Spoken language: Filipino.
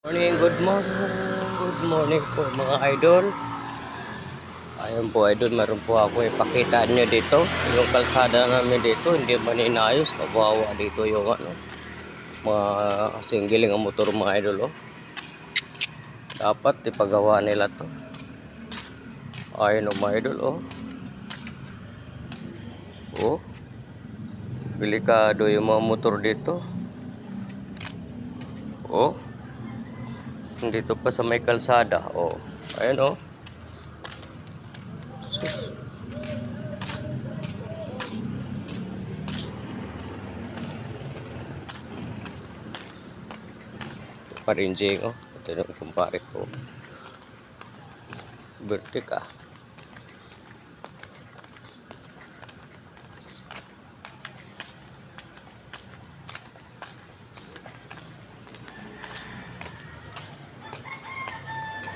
Good morning po mga idol. Ayun po idol, meron po ako ipakita nyo dito. Yung kalsada namin dito, hindi man inayos. Kawawa dito yung mga singgiling ang motor mga idol. Dapat ipagawa nila to. Ayun mga idol delikado yung mga motor dito. Dito pa sa may kalsada. Ayun Sus. Parinjing ito yung kumpare ko. Bertik